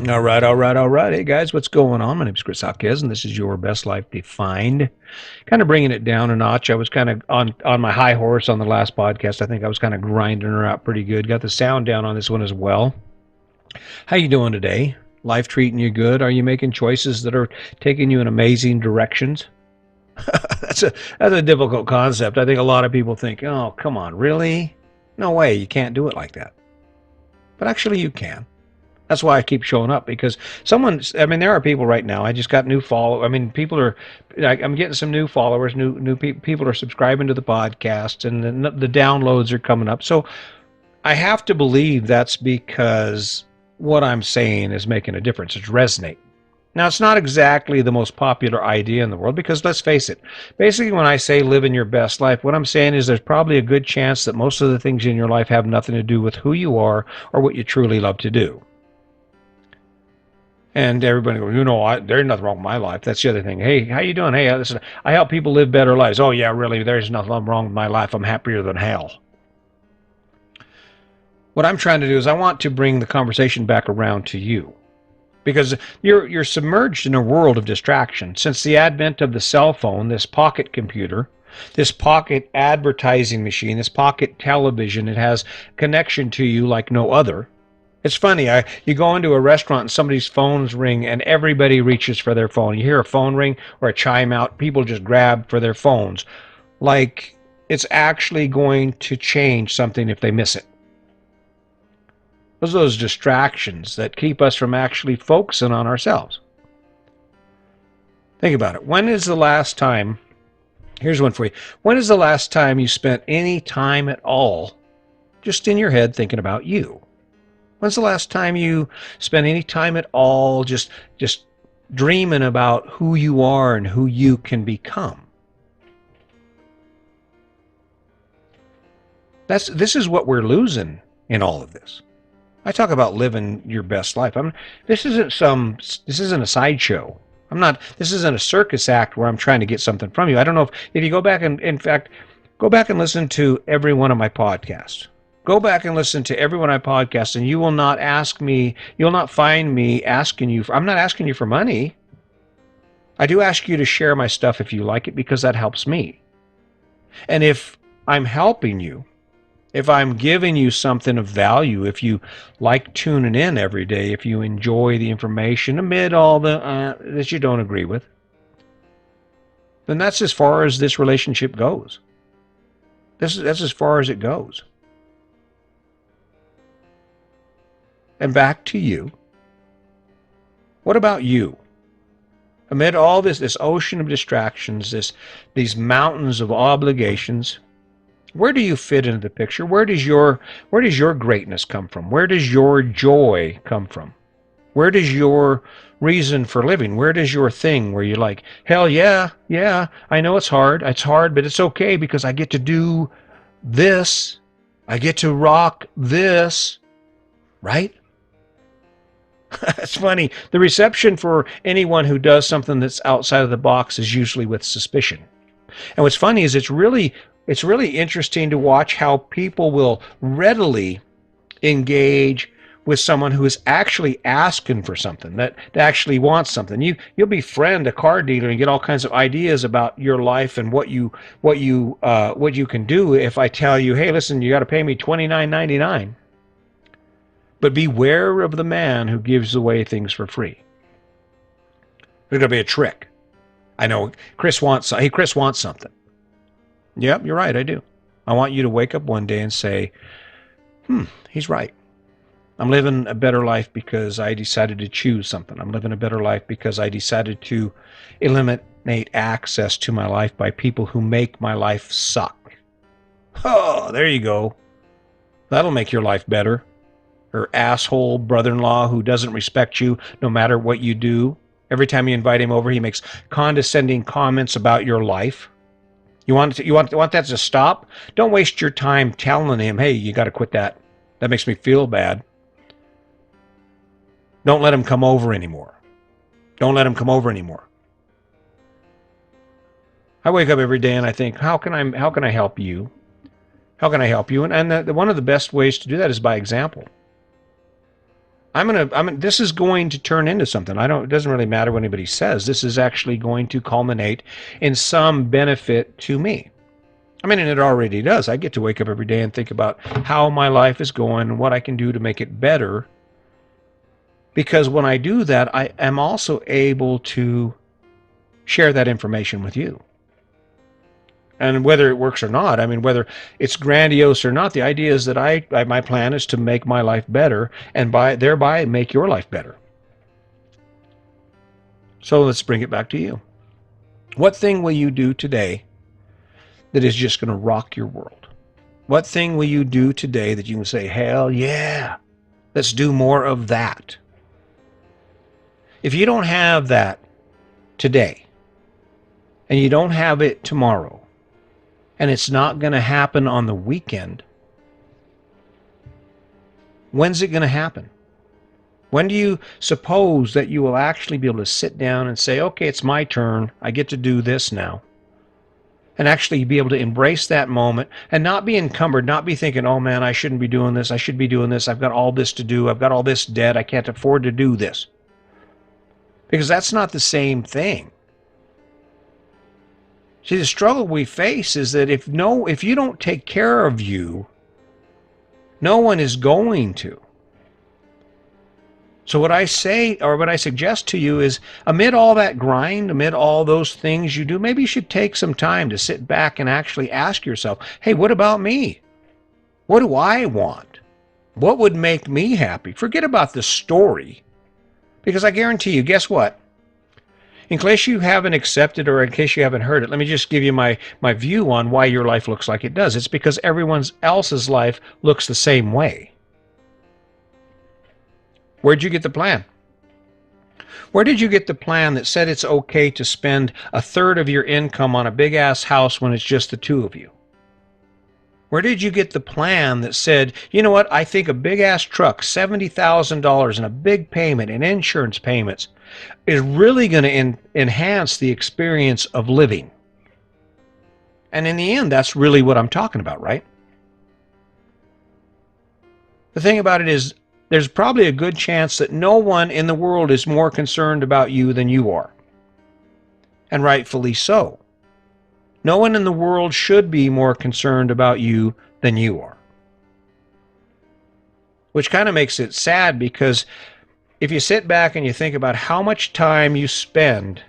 All right, all right, all right. Hey guys, what's going on? My name's Chris Hawkes, and this is your best life defined. Kind of bringing it down a notch. I was kind of on my high horse on the last podcast. I think I was kind of grinding her out pretty good. Got the sound down on this one as well. How you doing today? Life treating you good? Are you making choices that are taking you in amazing directions? that's a difficult concept. I think a lot of people think, "Oh, come on, really? No way, you can't do it like that." But actually, you can. That's why I keep showing up because there are people right now. I just got new follow. I mean, people are. I'm getting some new followers. People are subscribing to the podcast, and the downloads are coming up. So I have to believe that's because what I'm saying is making a difference. It's resonating. Now, it's not exactly the most popular idea in the world because let's face it. Basically, when I say living your best life, what I'm saying is there's probably a good chance that most of the things in your life have nothing to do with who you are or what you truly love to do. And everybody goes, there's nothing wrong with my life. That's the other thing. Hey, how you doing? Hey, listen, I help people live better lives. Oh, yeah, really? There's nothing wrong with my life. I'm happier than hell. What I'm trying to do is I want to bring the conversation back around to you because you're submerged in a world of distraction. Since the advent of the cell phone, this pocket computer, this pocket advertising machine, this pocket television, it has connection to you like no other. It's funny. You go into a restaurant and somebody's phones ring and everybody reaches for their phone. You hear a phone ring or a chime out, people just grab for their phones. Like it's actually going to change something if they miss it. Those are those distractions that keep us from actually focusing on ourselves. Think about it. When is the last time, here's one for you. When is the last time you spent any time at all just in your head thinking about you? When's the last time you spent any time at all just dreaming about who you are and who you can become? This is what we're losing in all of this. I talk about living your best life. This isn't a sideshow. This isn't a circus act where I'm trying to get something from you. I don't know if you go back and, in fact, go back and listen to every one of my podcasts. Go back and listen to every one of my podcasts, and you'll not find me asking you I'm not asking you for money. I do ask you to share my stuff if you like it because that helps me. And if I'm helping you, if I'm giving you something of value, if you like tuning in every day, if you enjoy the information amid all the that you don't agree with, then that's as far as this relationship goes. That's as far as it goes. And back to you. What about you? Amid all this ocean of distractions, these mountains of obligations, where do you fit into the picture? Where does your greatness come from? Where does your joy come from? Where does your reason for living? Where does your thing where you're like, hell yeah, I know it's hard, but it's okay because I get to do this. I get to rock this, right? It's funny. The reception for anyone who does something that's outside of the box is usually with suspicion. And what's funny is it's really interesting to watch how people will readily engage with someone who is actually asking for something, that actually wants something. You'll befriend a car dealer and get all kinds of ideas about your life and what you can do if I tell you, hey, listen, you got to pay me $29.99. But beware of the man who gives away things for free. There's going to be a trick. I know Chris wants something. Yep, you're right, I do. I want you to wake up one day and say, he's right. I'm living a better life because I decided to choose something. I'm living a better life because I decided to eliminate access to my life by people who make my life suck. Oh, there you go. That'll make your life better. Or asshole brother-in-law who doesn't respect you no matter what you do. Every time you invite him over, he makes condescending comments about your life. You want that to stop? Don't waste your time telling him, hey, you got to quit that. That makes me feel bad. Don't let him come over anymore. Don't let him come over anymore. I wake up every day and I think, how can I help you? How can I help you? And one of the best ways to do that is by example. This is going to turn into something. It doesn't really matter what anybody says. This is actually going to culminate in some benefit to me. I mean, and it already does. I get to wake up every day and think about how my life is going and what I can do to make it better. Because when I do that, I am also able to share that information with you. And whether it works or not, I mean, whether it's grandiose or not, the idea is that my plan is to make my life better and thereby make your life better. So let's bring it back to you. What thing will you do today that is just going to rock your world? What thing will you do today that you can say, hell yeah, let's do more of that? If you don't have that today, and you don't have it tomorrow, and it's not going to happen on the weekend, when's it going to happen? When do you suppose that you will actually be able to sit down and say, okay, it's my turn, I get to do this now? And actually be able to embrace that moment and not be encumbered, not be thinking, oh man, I shouldn't be doing this, I should be doing this, I've got all this to do, I've got all this debt, I can't afford to do this. Because that's not the same thing. See, the struggle we face is that if you don't take care of you, no one is going to. So what I say, or what I suggest to you is, amid all that grind, amid all those things you do, maybe you should take some time to sit back and actually ask yourself, hey, what about me? What do I want? What would make me happy? Forget about the story. Because I guarantee you, guess what? In case you haven't accepted or in case you haven't heard it, let me just give you my view on why your life looks like it does. It's because everyone else's life looks the same way. Where'd you get the plan? Where did you get the plan that said it's okay to spend a third of your income on a big-ass house when it's just the two of you? Where did you get the plan that said, you know what, I think a big-ass truck, $70,000 and a big payment and insurance payments is really going to enhance the experience of living? And in the end, that's really what I'm talking about, right? The thing about it is, there's probably a good chance that no one in the world is more concerned about you than you are. And rightfully so. No one in the world should be more concerned about you than you are. Which kind of makes it sad, because if you sit back and you think about how much time you spend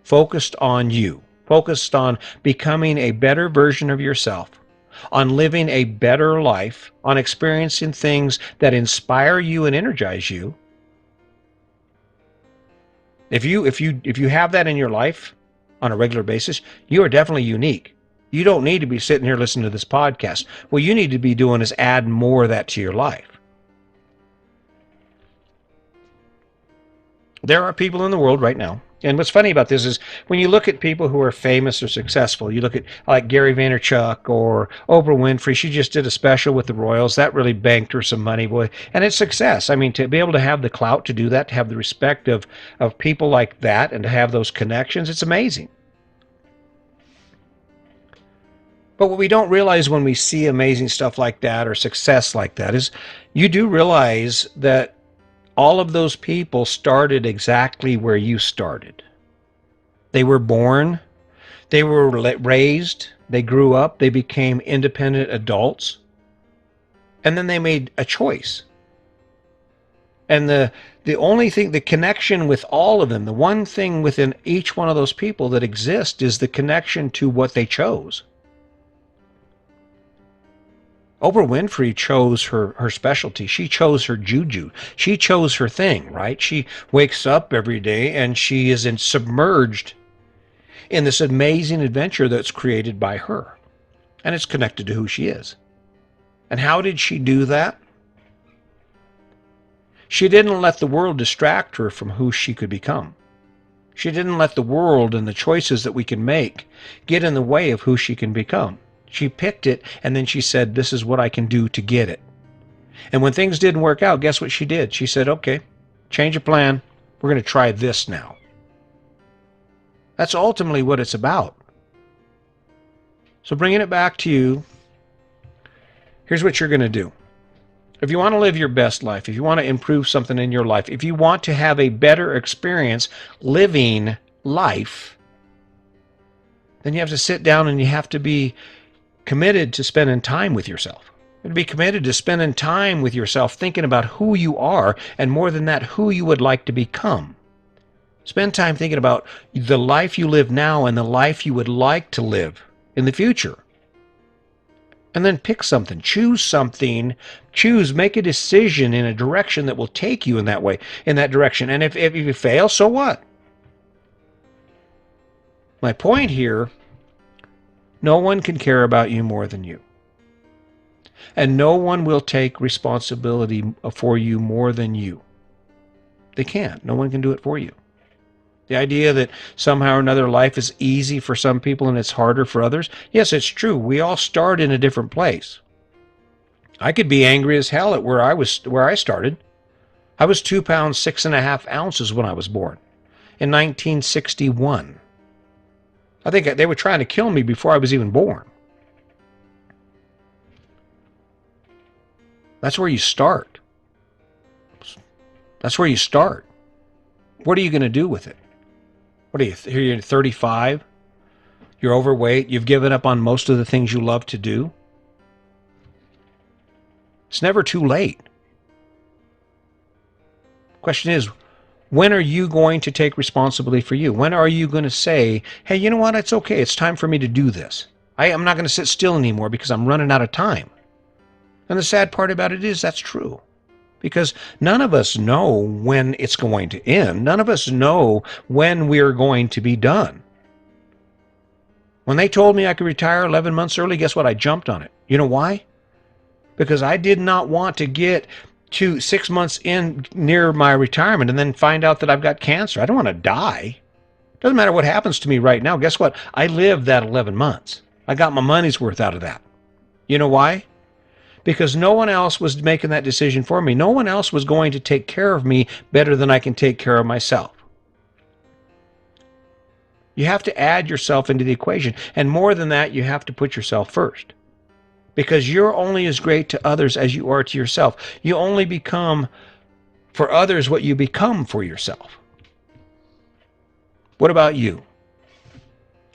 focused on you, focused on becoming a better version of yourself, on living a better life, on experiencing things that inspire you and energize you, if you have that in your life on a regular basis, you are definitely unique. You don't need to be sitting here listening to this podcast. What you need to be doing is add more of that to your life. There are people in the world right now, and what's funny about this is when you look at people who are famous or successful, you look at like Gary Vaynerchuk or Oprah Winfrey. She just did a special with the Royals. That really banked her some money, boy. And it's success. I mean, to be able to have the clout to do that, to have the respect of people like that, and to have those connections, it's amazing. But what we don't realize when we see amazing stuff like that or success like that is you do realize that all of those people started exactly where you started. They were born, they were raised, they grew up, they became independent adults, and then they made a choice. And the only thing, the connection with all of them, the one thing within each one of those people that exists is the connection to what they chose. Oprah Winfrey chose her specialty. She chose her juju. She chose her thing, right? She wakes up every day and she is submerged in this amazing adventure that's created by her. And it's connected to who she is. And how did she do that? She didn't let the world distract her from who she could become. She didn't let the world and the choices that we can make get in the way of who she can become. She picked it, and then she said, this is what I can do to get it. And when things didn't work out, guess what she did? She said, okay, change your plan. We're going to try this now. That's ultimately what it's about. So bringing it back to you, here's what you're going to do. If you want to live your best life, if you want to improve something in your life, if you want to have a better experience living life, then you have to sit down and you have to be committed to spending time with yourself. You have to be committed to spending time with yourself, thinking about who you are, and more than that, who you would like to become. Spend time thinking about the life you live now and the life you would like to live in the future. And then pick something, make a decision in a direction that will take you in that direction. And if you fail, so what? My point here, no one can care about you more than you. And no one will take responsibility for you more than you. They can't. No one can do it for you. The idea that somehow or another life is easy for some people and it's harder for others, yes, it's true. We all start in a different place. I could be angry as hell at where I started. I was 2 pounds 6.5 ounces when I was born in 1961. I think they were trying to kill me before I was even born. That's where you start. That's where you start. What are you going to do with it? What are you, here you're 35? You're overweight. You've given up on most of the things you love to do. It's never too late. Question is, when are you going to take responsibility for you? When are you going to say, hey, you know what? It's okay. It's time for me to do this. I'm not going to sit still anymore because I'm running out of time. And the sad part about it is that's true. Because none of us know when it's going to end. None of us know when we're going to be done. When they told me I could retire 11 months early, guess what? I jumped on it. You know why? Because I did not want to get to 6 months in near my retirement and then find out that I've got cancer. I don't want to die. Doesn't matter what happens to me right now. Guess what? I lived that 11 months. I got my money's worth out of that. You know why? Because no one else was making that decision for me. No one else was going to take care of me better than I can take care of myself. You have to add yourself into the equation. And more than that, you have to put yourself first. Because you're only as great to others as you are to yourself. You only become for others what you become for yourself. What about you?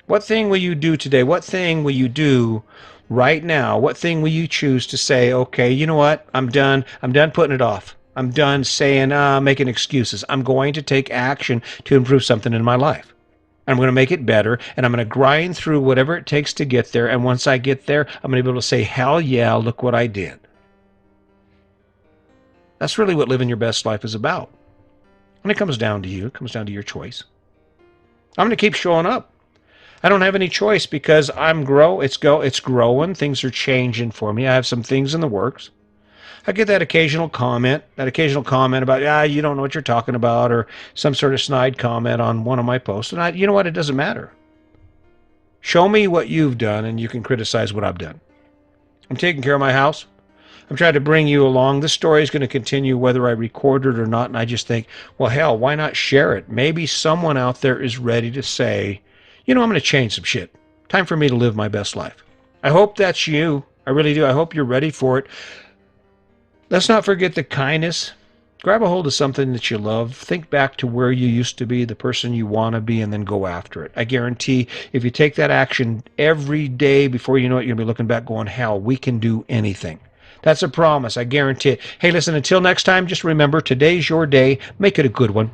What thing will you do today? What thing will you do right now? What thing will you choose to say, okay, you know what? I'm done. I'm done putting it off. I'm done saying, making excuses. I'm going to take action to improve something in my life. I'm going to make it better, and I'm going to grind through whatever it takes to get there. And once I get there, I'm going to be able to say, hell yeah, look what I did. That's really what living your best life is about. And it comes down to you. It comes down to your choice. I'm going to keep showing up. I don't have any choice because it's growing. Things are changing for me. I have some things in the works. I get that occasional comment about, you don't know what you're talking about, or some sort of snide comment on one of my posts. And you know what? It doesn't matter. Show me what you've done and you can criticize what I've done. I'm taking care of my house. I'm trying to bring you along. This story is going to continue whether I record it or not. And I just think, well, hell, why not share it? Maybe someone out there is ready to say, I'm going to change some shit. Time for me to live my best life. I hope that's you. I really do. I hope you're ready for it. Let's not forget the kindness. Grab a hold of something that you love. Think back to where you used to be, the person you want to be, and then go after it. I guarantee if you take that action every day, before you know it, you're going to be looking back going, hell, we can do anything. That's a promise. I guarantee it. Hey, listen, until next time, just remember, today's your day. Make it a good one.